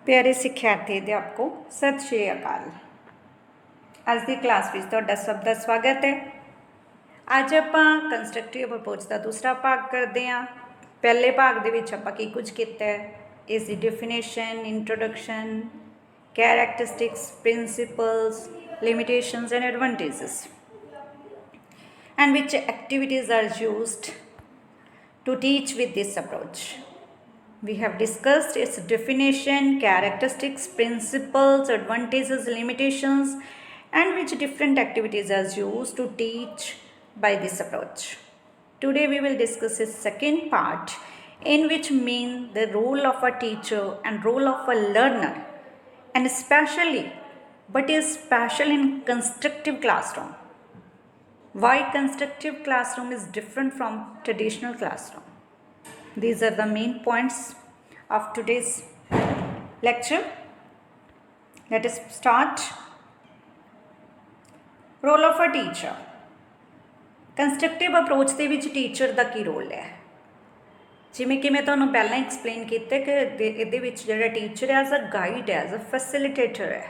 प्यारे सिक्ख्यार्थी अध्यापकों सत श्री अकाल। अज की क्लास में तुहाडा सब का स्वागत है। अज आपां कंस्ट्रक्टिव अप्रोच का दूसरा भाग करते हैं। पहले भाग दे विच आपां की कुछ किया है, इस दी definition, introduction, characteristics, principles, limitations and advantages, and which activities are used to teach with this approach. We have discussed its definition, characteristics, principles, advantages, limitations, and which different activities are used to teach by this approach. Today we will discuss its second part, in which mean the role of a teacher and role of a learner, and especially but is special in constructive classroom. Why constructive classroom is different from traditional classroom. These are the main points of today's lecture. Let us start. Role of a teacher. Constructive approach ਦੇ ਵਿੱਚ teacher ਦਾ ਕੀ role ਹੈ? ਜਿਵੇਂ ਕਿ ਮੈਂ ਤੁਹਾਨੂੰ ਪਹਿਲਾਂ explain ਕੀਤਾ ਕਿ ਇਹਦੇ ਵਿੱਚ ਜਿਹੜਾ ਟੀਚਰ ਹੈ ਐਜ਼ ਅ ਗਾਈਡ ਹੈ, ਐਜ਼ ਅ ਫੈਸਿਲਿਟੇਟਰ ਹੈ,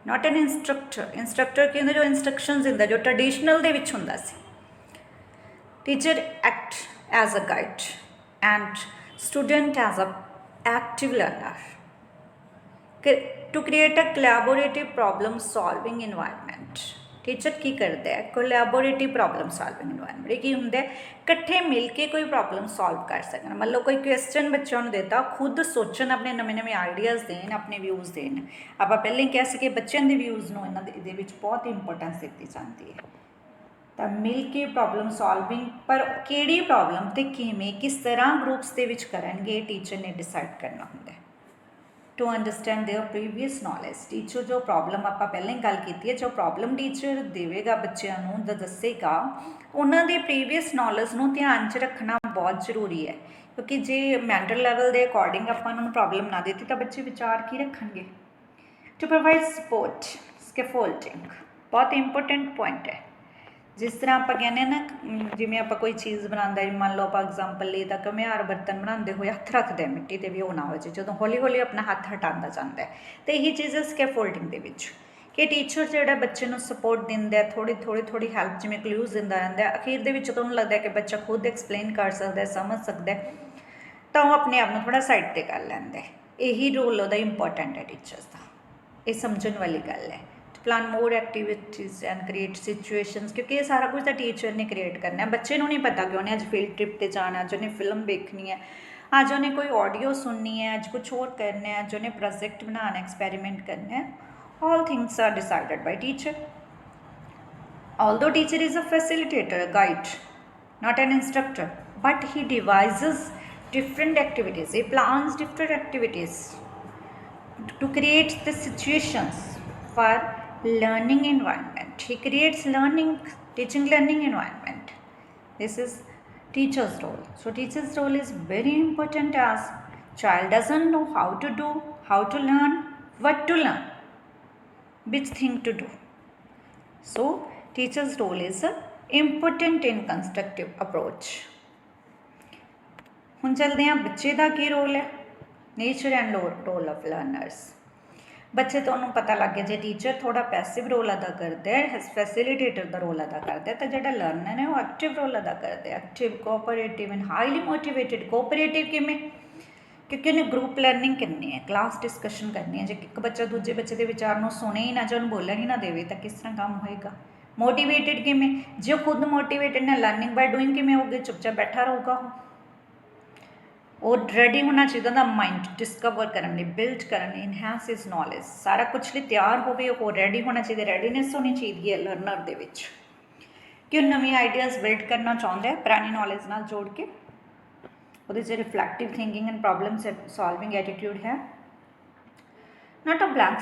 ਨਾਟ ਐਨ ਇੰਸਟਰਕਟਰ। ਇੰਸਟਰਕਟਰ ਕੀ ਹੁੰਦਾ? ਜੋ ਇੰਸਟਰਕਸ਼ਨਸ ਦਿੰਦਾ, ਜੋ ਟ੍ਰੈਡੀਸ਼ਨਲ ਦੇ ਵਿੱਚ ਹੁੰਦਾ ਸੀ। Teacher act as a guide and student as a active learner to create a collaborative problem solving environment. Teacher की करता है? Collaborative problem solving environment. ये की होंगे कट्ठे मिल के कोई प्रॉब्लम सॉल्व कर सकना। मतलब कोई क्वेश्चन बच्चों को देता, खुद सोचन, अपने नवे नवे आइडियाज़ देन, अपने व्यूज़ देन। आप पहले कह सके बच्चों के व्यूज़ को इन्होंने बहुत इंपोर्टेंस दी जाती है। तो मिल के प्रॉब्लम सॉल्विंग, पर किहड़ी प्रॉब्लम तो किवें किस तरह ग्रुप्स के विच करनगे टीचर ने डिसाइड करना होंगे। To understand their previous knowledge, teacher जो प्रॉब्लम आप पहले गल की है, जो प्रॉब्लम टीचर देगा बच्चों को दसेगा, उन्होंने प्रीवियस नॉलेज को ध्यान च रखना बहुत जरूरी है। क्योंकि जे मैंटल लैवल के अकॉर्डिंग आप उन्होंने प्रॉब्लम ना देती तो बच्चे विचार की रखेंगे। टू प्रोवाइड सपोर्ट, स्कैफोल्डिंग बहुत इंपोर्टेंट पॉइंट है। जिस तरह आप कहने ना, जिमें आप कोई चीज़ बनाते, मान लो आप एग्जाम्पल ले तो घुमियार बर्तन बनाते हुए हथ रखते हैं मिट्टी से भी वो ना हो जाए, जो हौली हौली अपना हथ हटाता जाता है। तो यही चीज़ है स्कैफोल्डिंग के विच कि टीचर जो बच्चे को सपोर्ट देंदा है, थोड़ी थोड़ी थोड़ी हैल्प, जिमें क्लूज दिंदा रहता है। अखीर दे विच तो उन्हें लगता है कि बच्चा खुद एक्सप्लेन कर सकता है, समझ सकता है, तो वह अपने आप को थोड़ा साइड पर कर लेंदा है। यही रोल वह इंपोर्टेंट है टीचर्स का, ये समझने वाली गल है। Plan more activities and create situations, क्योंकि ये सारा कुछ तो टीचर ने क्रिएट करना है। बच्चे को नहीं पता कि उन्हें अज फील्ड ट्रिप पर जाना, अज उन्हें फिल्म देखनी है, अज उन्हें कोई ऑडियो सुननी है, अज कुछ और करना है, अज उन्हें प्रोजेक्ट बनाना, एक्सपेरिमेंट करना है। All things are decided by teacher. Although teacher is a facilitator, a guide, not an instructor, but he devises different activities, he plans different activities to create the situations for learning environment. He creates learning, teaching learning environment. This is teacher's role. So teacher's role is very important, as child doesn't know how to do, how to learn, what to learn, which thing to do. So teacher's role is important in constructive approach. हुण चलते हैं बच्चे का की role है, nature and role of learners. बच्चे तो पता लग गया, जो टीचर थोड़ा पैसिव रोल अदा करता है, फैसिलिटेटर का रोल अदा करता है, तो जो लर्नर है वो एक्टिव रोल अदा करते हैं, active, cooperative and highly motivated. Cooperative किमें? क्योंकि उन्हें ग्रुप लर्निंग करनी है, क्लास डिस्कशन करनी है। जो एक बच्चा दूजे बच्चे के विचार को सुने ही ना, जो उन्हें बोलन ही ना देवे, तो किस तरह काम होएगा। मोटिवेटेड किमें? जो खुद मोटिवेटेड ने, लर्निंग बाय डूइंग किमें होगी? चुपचाप बैठा रहूगा। और रेडी होना चाहिए ना माइंड डिस्कवर करने, बिल्ड करने, इनहैंस इज नॉलेज, सारा कुछ लिए तैयार हो रेडी होना चाहिए। रेडीनेस होनी चाहिए है लर्नर दे विच कि नवी आइडियाज़ बिल्ड करना चाहता है पुरानी नॉलेज नाल जोड़ के। वो reflective thinking and problem solving attitude है, नॉट अ ब्लैंक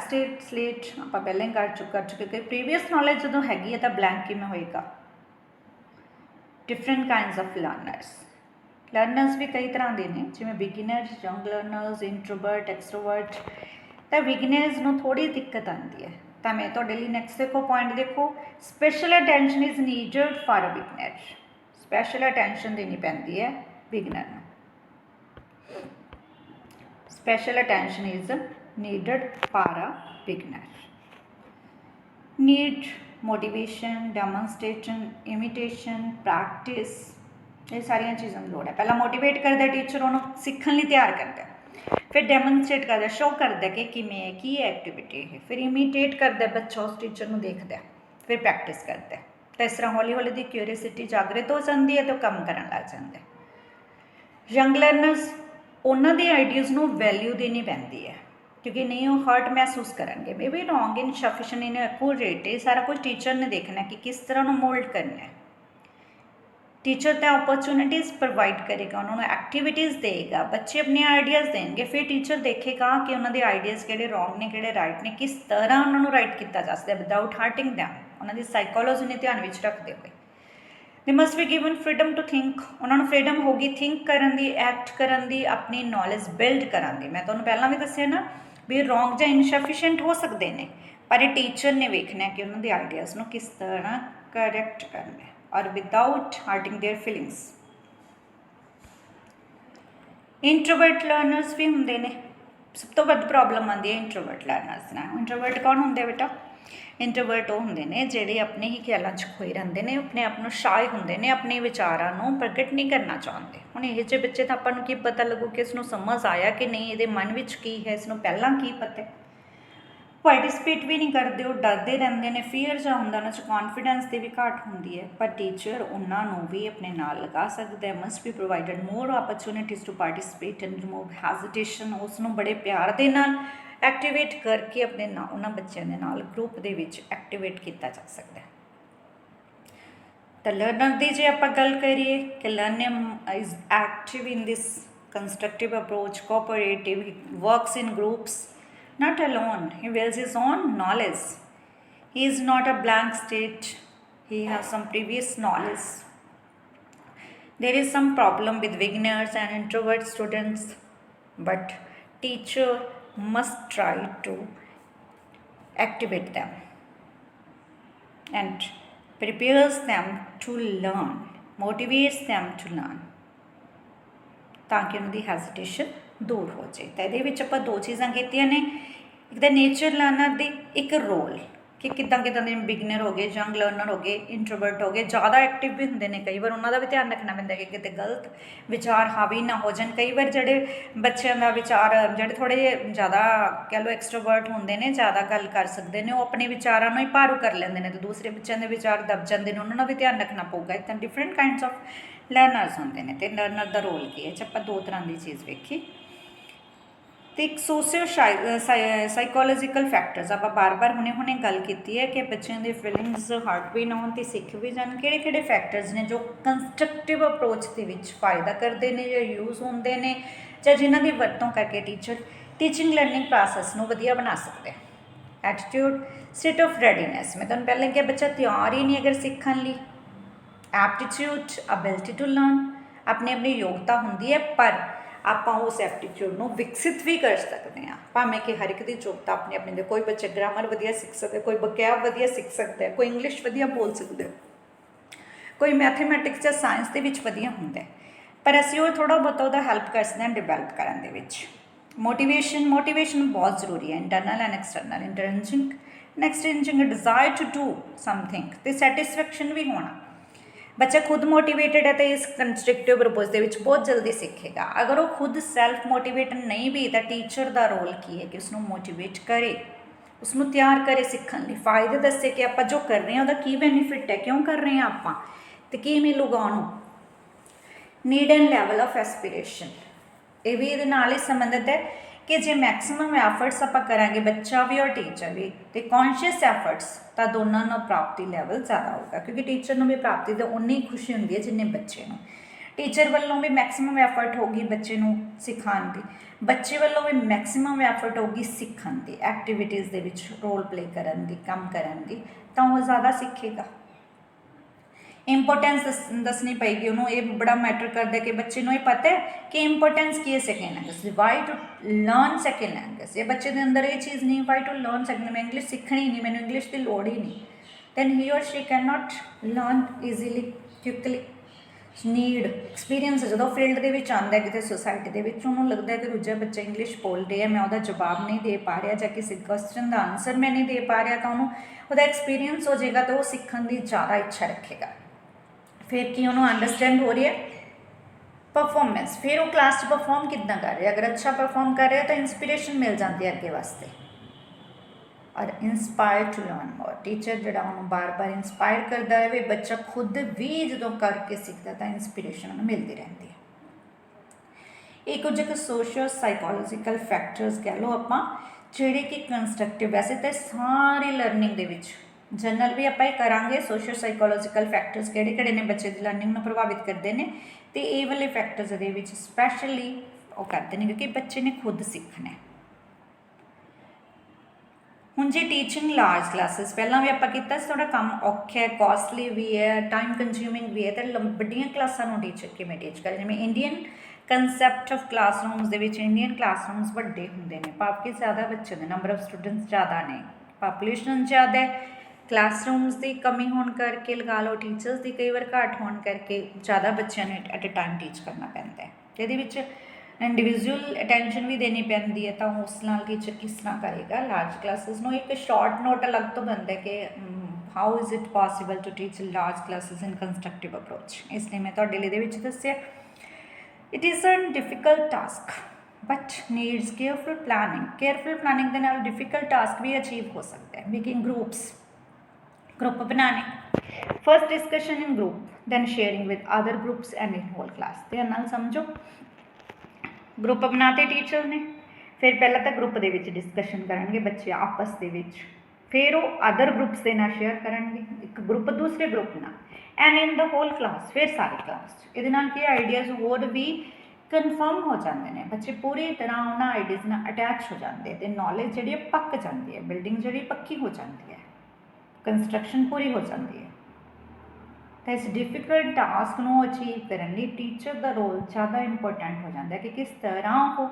स्लेट। आप पहले कर चुके कि प्रीवियस नॉलेज जो हैगी है तो ब्लैंक किमें होएगा। डिफरेंट काइंड्स ऑफ लर्नर्स भी कई तरह के हैं, जिमें beginners, young learners, introvert, extrovert. तो बिगिनर्स को थोड़ी दिक्कत आती है, तो मैं तो लिए नैक्सट देखो पॉइंट देखो, special attention is needed for a beginner. Special attention देनी पैंती है beginner. Special attention is needed para beginner. Need motivation, demonstration, imitation, practice, ये सारिया चीज़ों की लोड़ है। पहला मोटिवेट करता टीचर उन्होंने सीखने लिए तैयार करता, फिर डेमोनस्ट्रेट करता, शो करता कि किमें की एक्टिविटी है, फिर इमीटेट करता बच्चा उस टीचर को देखता, फिर प्रैक्टिस करता। तो इस तरह हौली हौली दी क्यूरीसिटी जागृत हो जाती है तो काम करन लग जाते। यंग लर्नर्स उन्होंने आइडियाज़ को वैल्यू देनी पैंती है क्योंकि नहीं वो हर्ट महसूस करेंगे, may be wrong in sufficient in accurate, ये सारा कुछ टीचर ने देखना कि किस तरह मोल्ड करना है। टीचर तो अपॉर्चुनिटीज़ प्रोवाइड करेगा, उन्होंने एक्टिविटीज़ देगा, बच्चे अपने आइडियाज़ देंगे, फिर टीचर देखेगा कि उन्होंने आइडियाज़ किहड़े रॉन्ग ने किहड़े राइट ने, किस तरह उन्होंने राइट किया जा सकता है विदाउट हार्टिंग दैम, उन्होंने साइकोलॉजी ने ध्यान में रखते हुए। They must be given freedom to think, उन्होंने फ्रीडम होगी थिंक करन दी, एक्ट करन दी, अपनी नॉलेज बिल्ड करन दी। मैं तुहानूं पहलां भी दस्सिया ना भी रॉन्ग या इनसफिशेंट हो सकते हैं, पर टीचर ने वेखना कि उन्होंने आइडियाज़ को किस तरह करेक्ट करना है और without hurting their feelings. Introvert learners भी होंगे ने, सब तो वध प्रॉब्लम आती है इंट्रोवर्ट लर्नर्स ना। इंट्रोवर्ट कौन होंगे बेटा? इंट्रोवर्ट वो होंगे ने जिहड़े अपने ही ख्यालों खोए रहते हैं, अपने आप को शाय होंगे ने, अपने विचारों को प्रगट नहीं करना चाहते। हुण इहो जिहे बच्चे तो आपां नूं की पता लगू कि इसनूं समझ आया कि नहीं, ये मन में की है, इसनूं पहलां की पता है। पार्टिसिपेट भी नहीं करते, वो डरते रहते हैं, फीयर जा होंदा, उन्हां च कॉन्फिडेंस की भी घाट होंदी है। पर टीचर उन्होंने भी अपने नाल लगा सकता है। Must be provided more opportunities to participate and remove hesitation, उसनूं बड़े प्यार दे नाल एक्टिवेट करके अपने उन्होंने बच्चों के नाल ग्रुप के विच एक्टिवेट किया जा सकता है। तो लर्नर की जे आपां गल करिए कि learning is active in this constructive approach, cooperative, works in groups, not alone, he builds his own knowledge. He is not a blank state, he has some previous knowledge. There is some problem with beginners and introvert students, but teacher must try to activate them and prepares them to learn, motivates them to learn, ताकि उन्होंने हैजिटेशन दूर हो जाए। तो ये आप दो चीज़ा कीतियां ने, एक तो नेचर लर्नर की एक रोल कि किदां किदां दे बिगनर हो गए, यंग लर्नर हो गए, इंट्रोवर्ट हो गए, ज़्यादा एक्टिव भी होंगे ने, कई बार उन्होंने भी ध्यान रखना पैंदा कि कितने गलत विचार हावी ना हो जाए। कई बार जोड़े बच्चों का विचार जोड़े थोड़े ज़्यादा कह लो एक्सट्रोवर्ट होंगे ने, ज़्यादा गल कर सकते हैं, वो अपने विचारों ही भारू कर लेंगे ने, तो दूसरे बच्चों के विचार दब जाते हैं, उन्होंने भी ध्यान रखना पऊगा। इतना डिफरेंट काइंड्स ऑफ लर्नर्स होंगे ने, तो लर्नर का रोल की है। आप दो तरह की चीज़ वेखी। तो एक सोशियो साइकोलॉजिकल फैक्टर्स आप बार बार हुणे गल की है कि बच्चों की फीलिंग्स हर्ट भी ना हो तो सीख भी जान, किहड़े फैक्टर्स ने जो कंस्ट्रक्टिव अप्रोच के फायदा करते हैं या यूज़ होंगे ने, या जिन्हों की वरतों करके टीचर टीचिंग लर्निंग प्रोसैस को वधिया बना सकते हैं। एटीट्यूड, स्टेट ऑफ रेडीनैस, मैं तुहानूं पहले कहा बच्चा तैयार ही नहीं अगर सीखने लिए। एप्टीट्यूड, अबिलिटी टू लर्न, अपनी अपनी योग्यता होंगी है, पर आप उस एप्टीट्यूड को विकसित भी कर सकते हैं। भावें कि हर एक की योग्यता अपनी अपनी, कोई बच्चे ग्रामर वधिया सीख सकते, कोई बकैब वधिया सीख सकता है, कोई इंग्लिश वधिया बोल सकता है, कोई मैथेमैटिक्स या साइंस के वधिया होंगे, पर असीं वो थोड़ा बहुत वह हैल्प कर सकते हैं डिवेलप करने दे विच। मोटिवेशन बहुत जरूरी है, internal and external. Internal desire to do something, तो सैटिस्फैक्शन भी होना। बच्चा खुद मोटिवेटेड है तो इस कंस्ट्रक्टिव प्रपोज के बहुत जल्दी सीखेगा। अगर वो खुद सैल्फ मोटिवेटेड नहीं भी, तो टीचर का रोल की है कि उसको मोटिवेट करे, उसको तैयार करे सीखने लिए, फायदे दसे कि आप जो कर रहे हैं वह की बेनीफिट है, क्यों कर रहे हैं आप, तो की मिलूगा उन्होंने। Need and level of aspiration, ये भी ये ही संबंधित है कि जो मैक्सीमम एफर्ट्स आप करांगे बच्चा भी और टीचर भी, तो कॉन्शियस एफर्ट्स, तो दोनों का प्राप्ति लैवल ज़्यादा होगा, क्योंकि टीचर को भी प्राप्ति तो उन्नी खुशी होंगी है जिन्हें बच्चे को। टीचर वालों भी मैक्सीमम एफर्ट होगी बच्चे को सिखाने की, बच्चे वालों भी मैक्सीमम एफर्ट होगी सीखने की, एक्टिविटीज़ के विच रोल प्ले करने की, काम करने की, तो वह ज़्यादा सीखेगा। इंपोर्टेंस दसनी पेगी उन्होंने, ये बड़ा मैटर करता है कि बच्चे को ये पता है कि इंपोर्टेंस की है second language, why to learn second language. ये बच्चे के अंदर ये चीज़ नहीं, वाई टू लर्न सैकेंड, मैं इंग्लिश सीखनी ही नहीं, मैंने इंग्लिश की लोड़ ही नहीं, दैन ही और she can not learn easily quickly. Need experience ਜਦੋਂ ਫੀਲਡ ਦੇ ਵਿੱਚ ਆਉਂਦਾ ਕਿਤੇ ਸੁਸਾਇਟੀ ਦੇ ਵਿੱਚ ਉਹਨੂੰ ਲੱਗਦਾ ਕਿ ਦੂਜਾ ਬੱਚਾ ਇੰਗਲਿਸ਼ ਬੋਲ ਰਿਹਾ ਮੈਂ ਉਹਦਾ ਜਵਾਬ ਨਹੀਂ ਦੇ ਪਾ ਰਿਹਾ ਜਾਂ ਕਿਸੇ ਕੁਐਸਚਨ ਦਾ ਆਨਸਰ ਮੈਂ ਨਹੀਂ ਦੇ ਪਾ ਰਿਹਾ ਤਾਂ ਉਹਨੂੰ ਉਹਦਾ ਐਕਸਪੀਰੀਅੰਸ ਹੋ ਜਾਏਗਾ ਤਾਂ ਉਹ ਸਿੱਖਣ ਦੀ ਜ਼ਿਆਦਾ ਇੱਛਾ ਰੱਖੇਗਾ। ਫਿਰ ਕੀ ਉਹਨੂੰ ਅੰਡਰਸਟੈਂਡ ਹੋ ਰਿਹਾ परफॉर्मेंस, फिर वो क्लास च परफॉर्म कितना कर रहे, अगर अच्छा परफॉर्म कर रहे हैं तो इंस्पिरेशन मिल जाती है अगे वास्ते। और inspire to learn more, teacher जो उन्होंने बार बार इंस्पायर करता है, बच्चा खुद भी जो करके सीखता तो इंस्पिरेशन उन्हें मिलती रहती है। एक कुछ एक सोशल साइकोलॉजिकल फैक्टर्स कह लो आप ਜਿਹੜੇ कि कंस्ट्रक्टिव, वैसे तो सारी लर्निंग ਦੇ ਵਿੱਚ जनरल भी ਆਪਾਂ करांगे सोशल साइकोलॉजिकल फैक्टर्स ਕਿਹੜੇ ने बच्चे की लर्निंग ਨੂੰ ਪ੍ਰਭਾਵਿਤ ਕਰਦੇ ਨੇ ਤੇ ਇਹ ਵਾਲੇ ਫੈਕਟਰਸ ਦੇ ਵਿੱਚ ਸਪੈਸ਼ਲੀ ਉਹ ਕਰਦੇ ਨੇ ਕਿਉਂਕਿ ਬੱਚੇ ਨੇ ਖੁਦ ਸਿੱਖਣਾ ਹੈ। ਹੁਣ ਜੇ ਟੀਚਿੰਗ ਲਾਰਜ ਕਲਾਸਿਸ ਪਹਿਲਾਂ ਵੀ ਆਪਾਂ ਕੀਤਾ ਸੀ, ਥੋੜਾ ਕੰਮ ਔਖਾ ਹੈ, ਕਾਸਟਲੀ ਵੀ ਹੈ, ਟਾਈਮ ਕੰਜ਼ਿਊਮਿੰਗ ਵੀ ਹੈ, ਤੇ ਵੱਡੀਆਂ ਕਲਾਸਾਂ ਨੂੰ ਟੀਚਰ ਕਿਵੇਂ ਟੀਚ ਕਰੇ। ਜਿਵੇਂ ਇੰਡੀਅਨ ਕੰਸੈਪਟ ਆਫ ਕਲਾਸਰੂਮਸ ਦੇ ਵਿੱਚ ਇੰਡੀਅਨ ਕਲਾਸਰੂਮਸ ਵੱਡੇ ਹੁੰਦੇ ਨੇ, ਭਾਵ ਕਿ ਜ਼ਿਆਦਾ ਬੱਚੇ ਦੇ ਨੰਬਰ ਆਫ ਸਟੂਡੈਂਟਸ ਜ਼ਿਆਦਾ ਨੇ, ਪਾਪੂਲੇਸ਼ਨ ਜ਼ਿਆਦਾ ਹੈ, ਕਲਾਸਰੂਮਸ ਦੀ ਕਮੀ ਹੋਣ ਕਰਕੇ ਲਗਾ ਲਓ, ਟੀਚਰਸ ਦੀ ਕਈ ਵਾਰ ਘੱਟ ਹੋਣ ਕਰਕੇ ਜ਼ਿਆਦਾ ਬੱਚਿਆਂ ਨੂੰ ਐਟ ਅ ਟਾਈਮ ਟੀਚ ਕਰਨਾ ਪੈਂਦਾ ਹੈ। ਇਹਦੇ ਵਿੱਚ ਇੰਡੀਵਿਜੂਅਲ ਅਟੈਂਸ਼ਨ ਵੀ ਦੇਣੀ ਪੈਂਦੀ ਹੈ, ਤਾਂ ਉਸ ਨਾਲ ਟੀਚਰ ਕਿਸ ਤਰ੍ਹਾਂ ਕਰੇਗਾ। ਲਾਰਜ ਕਲਾਸਿਸ ਨੂੰ ਇੱਕ ਸ਼ਾਰਟ ਨੋਟ ਅਲੱਗ ਤੋਂ ਬਣਦਾ ਕਿ how is it possible to teach large classes in constructive approach. ਇਸ ਲਈ ਮੈਂ ਤੁਹਾਡੇ ਲਈ ਇਹਦੇ ਵਿੱਚ ਦੱਸਿਆ it is a difficult task but needs careful planning. Careful planning ਦੇ ਨਾਲ ਡਿਫਿਕਲਟ ਟਾਸਕ ਵੀ ਅਚੀਵ ਹੋ ਸਕਦਾ ਹੈ। ਮੇਕਿੰਗ ग्रुप बनाने, first discussion in group, then sharing with other groups and in whole class. ध्यान नाल समझो, ग्रुप बनाते टीचर ने, फिर पहला तो ग्रुप दे विच डिस्कशन करनगे बच्चे आपस दे विच, फिर वो अदर ग्रुप्स दे नाल शेयर करनगे, एक ग्रुप दूसरे ग्रुप नाल, and in the whole class, फिर सारी क्लास। इहदे नाल की आइडियाज़ होर भी कन्फर्म हो जाते हैं, बच्चे पूरी तरह उन्होंने आइडियाज़ नाल अटैच हो जाते हैं, तो नॉलेज जी पक जाती है, बिल्डिंग जी पक्की हो जाती है, कंस्ट्रक्शन पूरी हो जाती है। तो इस डिफिकल्ट टास्क को अचीव करने लिए टीचर का रोल ज़्यादा इंपोर्टेंट हो जाता है कि किस तरह वो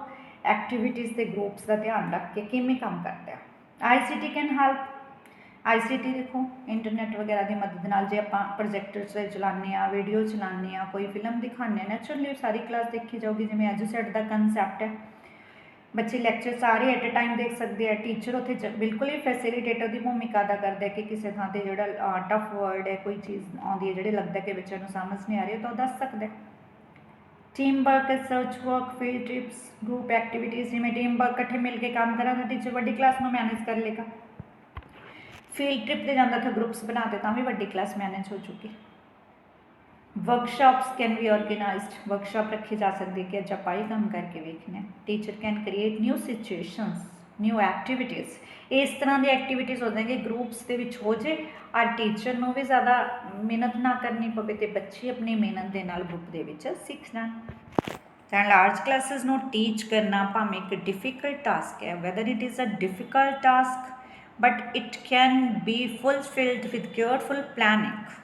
एक्टिविटीज़ के ग्रुप्स का ध्यान रख के किमें काम करता है। ICT can help. ICT देखो इंटरनेट वगैरह की मदद नाल जे आप प्रोजेक्टर चलाने, वीडियो चलाने, कोई फिल्म दिखाने, नैचुरली सारी क्लास देखी जाऊगी। जिवें एजुसेट का कंसैप्ट है, बच्चे लैक्चर सारे एट अ टाइम देख सकते हैं, टीचर उत्थे बिल्कुल ही फैसिलिटेटर की भूमिका अदा करता है कि किसी थां ते जिहड़ा टफ वर्ड है, कोई चीज़ आउंदी है जिहड़ी लगता है कि बच्चों को समझ नहीं आ रही तो दस सकता है। Team work, research work, field trips, group activities, जिवें टीम वर्क इकट्ठे मिल के काम करा तो टीचर वड्डी क्लास में मैनेज कर लेगा। फील्ड ट्रिप पर जाता था, ग्रुप्स बनाते तो भी वड्डी क्लास मैनेज हो चुकी। Workshops can be organised, workshop रखी जा सकती है कि अज आप ही काम करके वेखने। Teacher can create new situations, new activities, इस तरह की एक्टिविटीज़ हो जाएगी ग्रुप्स के विच हो जाए और टीचर को भी ज़्यादा मेहनत ना करनी पवे तो बच्चे अपनी मेहनत के नाल ग्रुप के विच सीख जाण। लार्ज क्लासिस नूं टीच करना भावें एक डिफिकल्ट टास्क है, weather it is a difficult task but it can be fulfilled with careful planning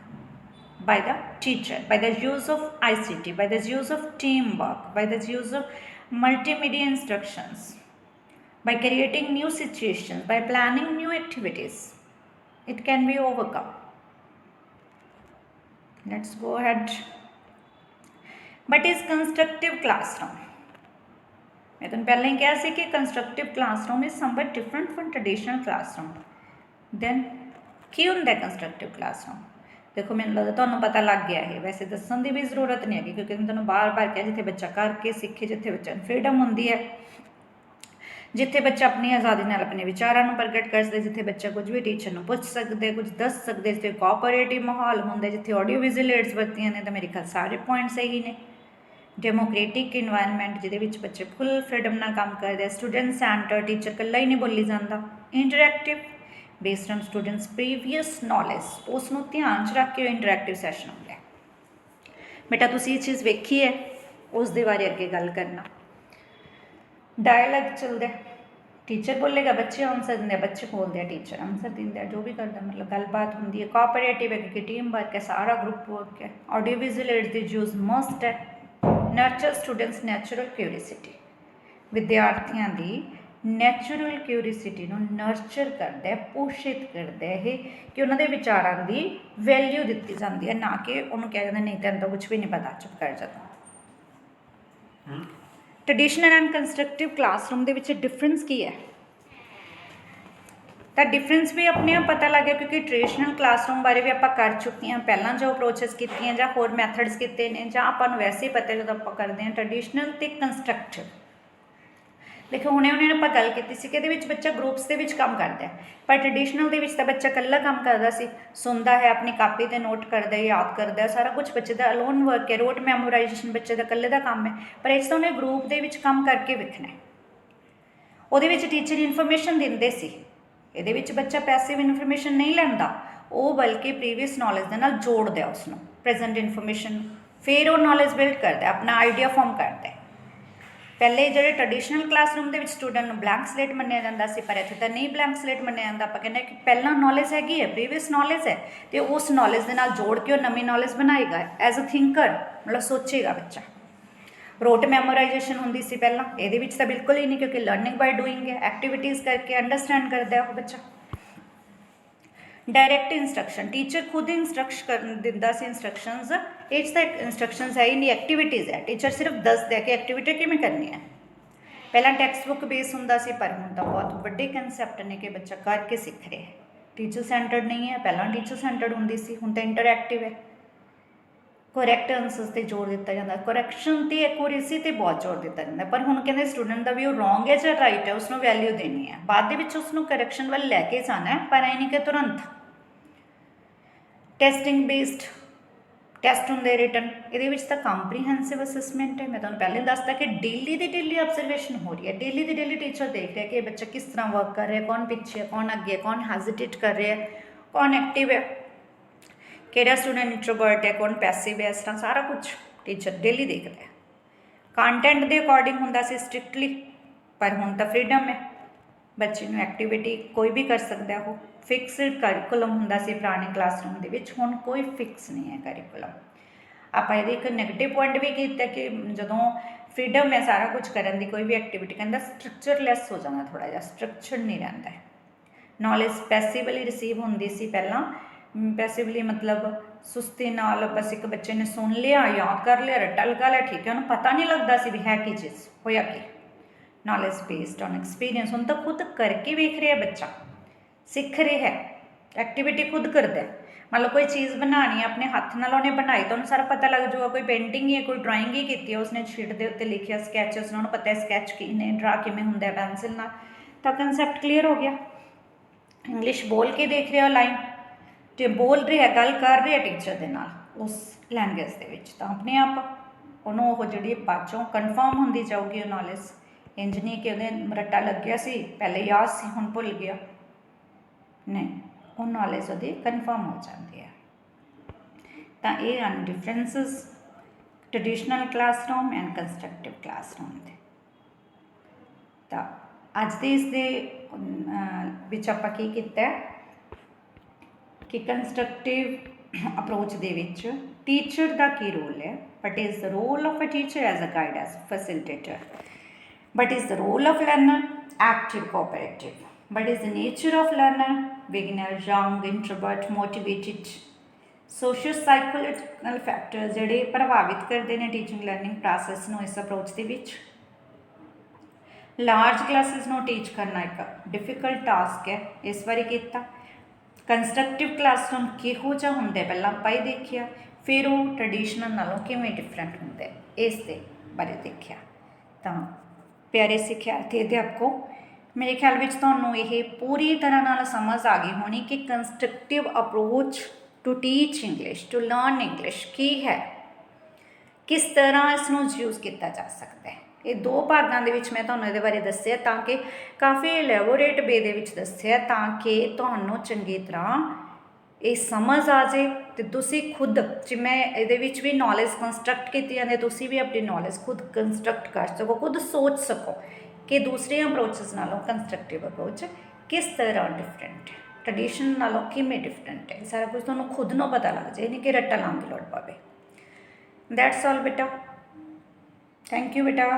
by the teacher, by the use of ICT, by the use of teamwork, by the use of multimedia instructions, by creating new situations, by planning new activities, it can be overcome. Let's go ahead. But is constructive classroom, मैं तुहानूं पहले ही कहा सी कि constructive classroom is somewhat different from traditional classroom. Then की हुंदा constructive classroom? देखो मैंने लगता तुहानूं पता लग गया है, वैसे दस्सण की भी जरूरत नहीं है क्योंकि मैं तुहानूं बार बार कहा जिथे बच्चा करके सीखे, जिथे बच्चा फ्रीडम होंदी है, जिथे बच्चा अपनी आज़ादी नाल अपने विचारों को प्रगट कर सकते, जिथे बच्चा कुछ भी टीचर को पूछ सकते, कुछ दस सकते, जिथे कोऑपरेटिव माहौल होंदा, जिथे ऑडियो विजुअल एड्स वरतियां ने, तो मेरे ख्याल सारे पॉइंट सही ने। डेमोक्रेटिक इन्वायरमेंट जिहदे विच बच्चे फुल फ्रीडम नाल काम करते, स्टूडेंट सेंटर, टीचर कल्ला ही नहीं बोली जाता। Interactive based on students previous knowledge, उसनूं ध्यान च रख के इंटरैक्टिव सैशन होंदा है। बेटा तुसीं ये चीज़ वेखी है, उस दे बारे अगे गल करना। डायलॉग चलता है, टीचर बोलेगा बच्चे आंसर देंगे, बच्चे बोलते हैं टीचर आंसर देंगे, जो भी करता मतलब गलबात होंगी है। कोऑपरेटिव है क्योंकि टीम वर्क है, सारा ग्रुप वर्क है। ऑडियो विजुअल एड्स दी यूज मस्ट है। नर्चर स्टूडेंट्स नैचुरल क्यूरियोसिटी, विद्यार्थियों की ਨੈਚੁਰਲ ਕਿਊਰੀਸਿਟੀ ਨੂੰ ਨਰਚਰ ਕਰਦਾ ਹੈ, ਪੋਸ਼ਿਤ ਕਰਦਾ ਹੈ ਇਹ, ਕਿ ਉਹਨਾਂ ਦੇ ਵਿਚਾਰਾਂ ਦੀ ਵੈਲਿਊ ਦਿੱਤੀ ਜਾਂਦੀ ਹੈ, ਨਾ ਕਿ ਉਹਨੂੰ ਕਹਿ ਦਿੰਦੇ ਨਹੀਂ ਤੈਨੂੰ ਤਾਂ ਕੁਝ ਵੀ ਨਹੀਂ ਪਤਾ, ਚੁੱਪ ਕਰ ਜਾ। ਟ੍ਰੈਡੀਸ਼ਨਲ ਐਂਡ ਕੰਸਟਰਕਟਿਵ ਕਲਾਸਰੂਮ ਦੇ ਵਿੱਚ ਡਿਫਰੈਂਸ ਕੀ ਹੈ? ਤਾਂ ਡਿਫਰੈਂਸ ਵੀ ਆਪਣੇ ਆਪ ਪਤਾ ਲੱਗ ਗਿਆ, ਕਿਉਂਕਿ ਟ੍ਰੈਡੀਸ਼ਨਲ ਕਲਾਸਰੂਮ ਬਾਰੇ ਵੀ ਆਪਾਂ ਕਰ ਚੁੱਕੇ ਹਾਂ ਪਹਿਲਾਂ, ਜੋ ਅਪਰੋਚਸ ਕੀਤੀਆਂ ਜਾਂ ਹੋਰ ਮੈਥਡਸ ਕੀਤੇ ਨੇ, ਜਾਂ ਆਪਾਂ ਨੂੰ ਵੈਸੇ ਹੀ ਪਤਾ ਜਦੋਂ ਆਪਾਂ ਕਰਦੇ ਹਾਂ ਟ੍ਰੈਡੀਸ਼ਨਲ ਅਤੇ ਕੰਸਟਰਕਟਿਵ। ਦੇਖੋ ਹੁਣੇ ਆਪਾਂ ਗੱਲ ਕੀਤੀ ਸੀ ਕਿ ਇਹਦੇ ਵਿੱਚ ਬੱਚਾ ਗਰੁੱਪਸ ਦੇ ਵਿੱਚ ਕੰਮ ਕਰਦਾ ਹੈ, ਪਰ ਟ੍ਰੈਡੀਸ਼ਨਲ ਦੇ ਵਿੱਚ ਤਾਂ ਬੱਚਾ ਇਕੱਲਾ ਕੰਮ ਕਰਦਾ ਸੀ, ਸੁਣਦਾ ਹੈ, ਆਪਣੀ ਕਾਪੀ 'ਤੇ ਨੋਟ ਕਰਦਾ ਹੈ, ਯਾਦ ਕਰਦਾ, ਸਾਰਾ ਕੁਝ ਬੱਚੇ ਦਾ ਅਲੋਨ ਵਰਕ ਹੈ, ਰੋਟ ਮੈਮੋਰਾਈਜੇਸ਼ਨ ਬੱਚੇ ਦਾ ਇਕੱਲੇ ਦਾ ਕੰਮ ਹੈ। ਪਰ ਇਸ ਤੋਂ ਉਹਨੇ ਗਰੁੱਪ ਦੇ ਵਿੱਚ ਕੰਮ ਕਰਕੇ ਵੇਖਣਾ। ਉਹਦੇ ਵਿੱਚ ਟੀਚਰ ਇਨਫੋਰਮੇਸ਼ਨ ਦਿੰਦੇ ਸੀ, ਇਹਦੇ ਵਿੱਚ ਬੱਚਾ ਪੈਸਿਵ ਇਨਫੋਰਮੇਸ਼ਨ ਨਹੀਂ ਲੈਂਦਾ, ਉਹ ਬਲਕਿ ਪ੍ਰੀਵੀਅਸ ਨੌਲੇਜ ਦੇ ਨਾਲ ਜੋੜਦਾ ਉਸਨੂੰ, ਪ੍ਰੈਜੈਂਟ ਇਨਫੋਰਮੇਸ਼ਨ, ਫਿਰ ਉਹ ਨੌਲੇਜ ਬਿਲਡ ਕਰਦਾ, ਆਪਣਾ ਆਈਡੀਆ ਫਾਰਮ ਕਰਦਾ। ਪਹਿਲੇ ਜਿਹੜੇ ਟ੍ਰੈਡੀਸ਼ਨਲ ਕਲਾਸਰੂਮ ਦੇ ਵਿੱਚ ਸਟੂਡੈਂਟ ਨੂੰ ਬਲੈਂਕ ਸਲੇਟ ਮੰਨਿਆ ਜਾਂਦਾ ਸੀ, ਪਰ ਇੱਥੇ ਤਾਂ ਨਹੀਂ ਬਲੈਂਕ ਸਲੇਟ ਮੰਨਿਆ ਜਾਂਦਾ। ਆਪਾਂ ਕਹਿੰਦੇ ਕਿ ਪਹਿਲਾਂ ਨੌਲੇਜ ਹੈਗੀ ਹੈ, ਪ੍ਰੀਵੀਅਸ ਨੌਲੇਜ ਹੈ, ਅਤੇ ਉਸ ਨੌਲੇਜ ਦੇ ਨਾਲ ਜੋੜ ਕੇ ਉਹ ਨਵੀਂ ਨੌਲੇਜ ਬਣਾਏਗਾ, ਐਜ਼ ਅ ਥਿੰਕਰ, ਮਤਲਬ ਸੋਚੇਗਾ ਬੱਚਾ। ਰੋਟ ਮੈਮੋਰਾਈਜੇਸ਼ਨ ਹੁੰਦੀ ਸੀ ਪਹਿਲਾਂ, ਇਹਦੇ ਵਿੱਚ ਤਾਂ ਬਿਲਕੁਲ ਹੀ ਨਹੀਂ, ਕਿਉਂਕਿ ਲਰਨਿੰਗ ਬਾਈ ਡੂਇੰਗ ਹੈ, ਐਕਟੀਵਿਟੀਜ਼ ਕਰਕੇ ਅੰਡਰਸਟੈਂਡ ਕਰਦਾ ਉਹ ਬੱਚਾ। ਡਾਇਰੈਕਟ ਇੰਸਟਰਕਸ਼ਨ, ਟੀਚਰ ਖੁਦ ਇੰਸਟਰਕਸ਼ਨ ਦਿੰਦਾ ਸੀ, ਇੰਸਟਰਕਸ਼ਨਸ, ਇਹ 'ਚ ਤਾਂ ਇੰਸਟਰਕਸ਼ਨਸ ਹੈ ਹੀ ਨਹੀਂ, ਐਕਟੀਵਿਟੀਜ਼ ਹੈ, ਟੀਚਰ ਸਿਰਫ ਦੱਸਦਾ ਕਿ ਐਕਟੀਵਿਟੀ ਕਿਵੇਂ ਕਰਨੀ ਹੈ। ਪਹਿਲਾਂ ਟੈਕਸਟ ਬੁੱਕ ਬੇਸ ਹੁੰਦਾ ਸੀ, ਪਰ ਹੁਣ ਤਾਂ ਬਹੁਤ ਵੱਡੇ ਕਨਸੈਪਟ ਨੇ ਕਿ ਬੱਚਾ ਕਰਕੇ ਸਿੱਖ ਰਿਹਾ ਹੈ। ਟੀਚਰ ਸੈਂਟਰਡ ਨਹੀਂ ਹੈ, ਪਹਿਲਾਂ ਟੀਚਰ ਸੈਂਟਰਡ ਹੁੰਦੀ ਸੀ, ਹੁਣ ਤਾਂ ਇੰਟਰੈਕਟਿਵ ਹੈ। ਕਰੈਕਟ ਆਨਸਰਸ 'ਤੇ ਜ਼ੋਰ ਦਿੱਤਾ ਜਾਂਦਾ, ਕਰੈਕਸ਼ਨ ਅਤੇ ਐਕੂਰੇਸੀ 'ਤੇ ਬਹੁਤ ਜ਼ੋਰ ਦਿੱਤਾ ਜਾਂਦਾ, ਪਰ ਹੁਣ ਕਹਿੰਦੇ ਸਟੂਡੈਂਟ ਦਾ ਵੀ ਉਹ ਰੋਂਗ ਹੈ ਜਾਂ ਰਾਈਟ ਹੈ, ਉਸਨੂੰ ਵੈਲਿਊ ਦੇਣੀ ਹੈ, ਬਾਅਦ ਦੇ ਵਿੱਚ ਉਸਨੂੰ ਕਰੈਕਸ਼ਨ ਵੱਲ ਲੈ ਕੇ ਜਾਣਾ ਹੈ, ਪਰ ਇਹ ਨਹੀਂ ਕਿ ਤੁਰੰਤ। ਟੈਸਟਿੰਗ ਬੇਸਡ ਟੈਸਟ ਹੁੰਦੇ ਰਿਟਨ, ਇਹਦੇ ਵਿੱਚ ਤਾਂ ਕੰਪਰੀਹੈਂਸਿਵ ਅਸੈਸਮੈਂਟ ਹੈ। ਮੈਂ ਤੁਹਾਨੂੰ ਪਹਿਲੇ ਦੱਸਦਾ ਕਿ ਡੇਲੀ ਦੀ ਡੇਲੀ ਆਬਜ਼ਰਵੇਸ਼ਨ ਹੋ ਰਹੀ ਹੈ, ਡੇਲੀ ਦੀ ਡੇਲੀ ਟੀਚਰ ਦੇਖ ਰਿਹਾ ਕਿ ਇਹ ਬੱਚਾ ਕਿਸ ਤਰ੍ਹਾਂ ਵਰਕ ਕਰ ਰਿਹਾ, ਕੌਣ ਪਿੱਛੇ ਹੈ, ਕੌਣ ਅੱਗੇ ਹੈ, ਕੌਣ ਹੈਜ਼ੀਟੇਟ ਕਰ ਰਿਹਾ ਹੈ, ਕੌਣ ਐਕਟਿਵ ਹੈ, ਕਿਹੜਾ ਸਟੂਡੈਂਟ ਇੰਟਰੋਵਰਟ ਹੈ, ਕੌਣ ਪੈਸਿਵ ਹੈ, ਇਸ ਤਰ੍ਹਾਂ ਸਾਰਾ ਕੁਝ ਟੀਚਰ ਡੇਲੀ ਦੇਖਦਾ ਹੈ। ਕੰਟੈਂਟ ਦੇ ਅਕੋਰਡਿੰਗ ਹੁੰਦਾ ਸੀ ਸਟ੍ਰਿਕਟਲੀ, ਪਰ ਹੁਣ ਤਾਂ ਫਰੀडम ਹੈ, ਬੱਚੇ ਨੂੰ ਐਕਟੀਵਿਟੀ ਕੋਈ ਵੀ ਕਰ ਸਕਦਾ। ਉਹ ਫਿਕਸਡ ਕਰਿਕੂਲਮ ਹੁੰਦਾ ਸੀ ਪੁਰਾਣੇ ਕਲਾਸਰੂਮ ਦੇ ਵਿੱਚ, ਹੁਣ ਕੋਈ ਫਿਕਸ ਨਹੀਂ ਹੈ ਕਰਿਕੂਲਮ। ਆਪਾਂ ਇਹਦੇ ਇੱਕ ਨੈਗੇਟਿਵ ਪੁਆਇੰਟ ਵੀ ਕੀਤਾ ਕਿ ਜਦੋਂ ਫਰੀडम ਹੈ ਸਾਰਾ ਕੁਝ ਕਰਨ ਦੀ, ਕੋਈ ਵੀ ਐਕਟੀਵਿਟੀ ਕਹਿੰਦਾ ਸਟਰਕਚਰਲੈਸ ਹੋ ਜਾਂਦਾ, ਥੋੜ੍ਹਾ ਜਿਹਾ ਸਟਰਕਚਰ ਨਹੀਂ ਰਹਿੰਦਾ ਹੈ। ਨੌਲੇਜ ਪੈਸਿਵਲੀ ਰਿਸੀਵ ਹੁੰਦੀ ਸੀ ਪਹਿਲਾਂ, ਪੈਸਿਵਲੀ ਮਤਲਬ ਸੁਸਤੀ ਨਾਲ, ਬਸ ਇੱਕ ਬੱਚੇ ਨੇ ਸੁਣ ਲਿਆ, ਯਾਦ ਕਰ ਲਿਆ, ਰੱਟਾ ਲਗਾ ਲਿਆ, ਠੀਕ ਹੈ, ਉਹਨੂੰ ਪਤਾ ਨਹੀਂ ਲੱਗਦਾ ਸੀ ਵੀ ਹੈ ਕੀ ਚੀਜ਼, ਹੋਇਆ ਕੀ। ਨੌਲੇਜ ਬੇਸਡ ਔਨ ਐਕਸਪੀਰੀਅੰਸ, ਹੁਣ ਤਾਂ ਖੁਦ ਕਰਕੇ ਵੇਖ ਰਿਹਾ ਬੱਚਾ, ਸਿੱਖ ਰਿਹਾ ਹੈ, ਐਕਟੀਵਿਟੀ ਖੁਦ ਕਰਦਾ। ਮੰਨ ਲਓ ਕੋਈ ਚੀਜ਼ ਬਣਾਉਣੀ ਹੈ, ਆਪਣੇ ਹੱਥ ਨਾਲ ਉਹਨੇ ਬਣਾਈ ਤਾਂ ਉਹਨੂੰ ਸਾਰਾ ਪਤਾ ਲੱਗ ਜਾਊਗਾ। ਕੋਈ ਪੇਂਟਿੰਗ ਹੀ ਹੈ, ਕੋਈ ਡਰਾਇੰਗ ਹੀ ਕੀਤੀ ਹੈ, ਉਸਨੇ ਸ਼ੀਟ ਦੇ ਉੱਤੇ ਲਿਖਿਆ ਸਕੈਚ, ਉਸਨੂੰ ਪਤਾ ਹੈ ਸਕੈਚ ਕੀ ਨੇ, ਡਰਾ ਕਿਵੇਂ ਹੁੰਦਾ ਹੈ ਪੈਨਸਿਲ ਨਾਲ, ਤਾਂ ਕੰਸੈਪਟ ਕਲੀਅਰ ਹੋ ਗਿਆ। ਇੰਗਲਿਸ਼ ਬੋਲ ਕੇ ਦੇਖ ਰਿਹਾ ਲਾਈਨ, ਅਤੇ ਬੋਲ ਰਿਹਾ, ਗੱਲ ਕਰ ਰਿਹਾ ਟੀਚਰ ਦੇ ਨਾਲ ਉਸ ਲੈਂਗੁਏਜ ਦੇ ਵਿੱਚ, ਤਾਂ ਆਪਣੇ ਆਪ ਉਹਨੂੰ ਉਹ ਜਿਹੜੀ ਬਾਅਦ 'ਚੋਂ ਕਨਫਰਮ ਹੁੰਦੀ ਜਾਊਗੀ ਉਹ ਨੌਲੇਜ। ਇੰਝ ਨਹੀਂ ਕਿ ਉਹਦੇ ਰੱਟਾ ਲੱਗਿਆ ਸੀ, ਪਹਿਲੇ ਯਾਦ ਸੀ ਹੁਣ ਭੁੱਲ ਗਿਆ, ਨਹੀਂ, ਉਹ ਨੌਲੇਜ ਉਹਦੀ ਕਨਫਰਮ ਹੋ ਜਾਂਦੀ ਹੈ। ਤਾਂ ਇਹ ਹਨ differences traditional classroom and constructive classroom ਦੇ। ਤਾਂ ਅੱਜ ਦੇ ਇਸ ਦੇ ਵਿੱਚ ਆਪਾਂ ਕੀ ਕੀਤਾ ਕਿ ਕੰਸਟਰਕਟਿਵ ਅਪਰੋਚ ਦੇ ਵਿੱਚ ਟੀਚਰ ਦਾ ਕੀ ਰੋਲ ਹੈ, what is the role of a teacher as a guide, as a facilitator, what is the role of learner, active cooperative, what is the nature of learner, beginner, young, introvert, motivated, social psychological factors ਜਿਹੜੇ ਪ੍ਰਭਾਵਿਤ ਕਰਦੇ ਨੇ teaching learning process ਨੂੰ ਇਸ approach ਦੇ ਵਿੱਚ। Large classes ਨੂੰ teach ਕਰਨਾ ਇੱਕ ਡਿਫਿਕਲਟ ਟਾਸਕ ਹੈ, ਇਸ ਬਾਰੇ ਕੀਤਾ। ਕੰਸਟਰਕਟਿਵ ਕਲਾਸਰੂਮ ਕਿਹੋ ਜਿਹਾ ਹੁੰਦਾ ਪਹਿਲਾਂ ਆਪਾਂ ਹੀ ਦੇਖਿਆ, ਫਿਰ ਉਹ ਟ੍ਰੈਡੀਸ਼ਨਲ ਨਾਲੋਂ ਕਿਵੇਂ ਡਿਫਰੈਂਟ ਹੁੰਦਾ ਇਸ ਦੇ ਬਾਰੇ ਦੇਖਿਆ। ਤਾਂ ਪਿਆਰੇ ਸਿੱਖਿਆਰਥੀ ਅਧਿਆਪਕੋ, ਮੇਰੇ ਖਿਆਲ ਵਿੱਚ ਤੁਹਾਨੂੰ ਇਹ ਪੂਰੀ ਤਰ੍ਹਾਂ ਨਾਲ ਸਮਝ ਆ ਗਈ ਹੋਣੀ ਕਿ constructive approach to teach English, to learn English ਕੀ ਹੈ, ਕਿਸ ਤਰ੍ਹਾਂ ਇਸ ਨੂੰ ਯੂਜ਼ ਕੀਤਾ ਜਾ ਸਕਦਾ ਹੈ। ਇਹ ਦੋ ਭਾਗਾਂ ਦੇ ਵਿੱਚ ਮੈਂ ਤੁਹਾਨੂੰ ਇਹਦੇ ਬਾਰੇ ਦੱਸਿਆ, ਤਾਂ ਕਿ ਕਾਫੀ ਇਲੈਬੋਰੇਟ ਵੇ ਦੇ ਵਿੱਚ ਦੱਸਿਆ, ਤਾਂ ਕਿ ਤੁਹਾਨੂੰ ਚੰਗੀ ਤਰ੍ਹਾਂ ਇਹ ਸਮਝ ਆ ਜਾਏ ਅਤੇ ਤੁਸੀਂ ਖੁਦ, ਜਿਵੇਂ ਇਹਦੇ ਵਿੱਚ ਵੀ ਨੌਲੇਜ ਕੰਸਟਰਕਟ ਕੀਤੀ ਜਾਂਦੀ, ਤੁਸੀਂ ਵੀ ਆਪਣੀ ਨੌਲੇਜ ਖੁਦ ਕੰਸਟਰਕਟ ਕਰ ਸਕੋ, ਖੁਦ ਸੋਚ ਸਕੋ ਕਿ ਦੂਸਰੀਆਂ ਅਪਰੋਚਸ ਨਾਲੋਂ ਕੰਸਟਰਕਟਿਵ ਅਪਰੋਚ ਕਿਸ ਤਰ੍ਹਾਂ ਡਿਫਰੈਂਟ ਹੈ, ਟ੍ਰੈਡੀਸ਼ਨ ਨਾਲੋਂ ਕਿਵੇਂ ਡਿਫਰੈਂਟ ਹੈ। ਸਾਰਾ ਕੁਝ ਤੁਹਾਨੂੰ ਖੁਦ ਨੂੰ ਪਤਾ ਲੱਗ ਜਾਏ, ਨਹੀਂ ਕਿ ਰੱਟਾ ਲਾਉਣ ਦੀ ਲੋੜ ਪਵੇ। ਦੈਟਸ ਆਲ ਬੇਟਾ, ਥੈਂਕ ਯੂ ਬੇਟਾ।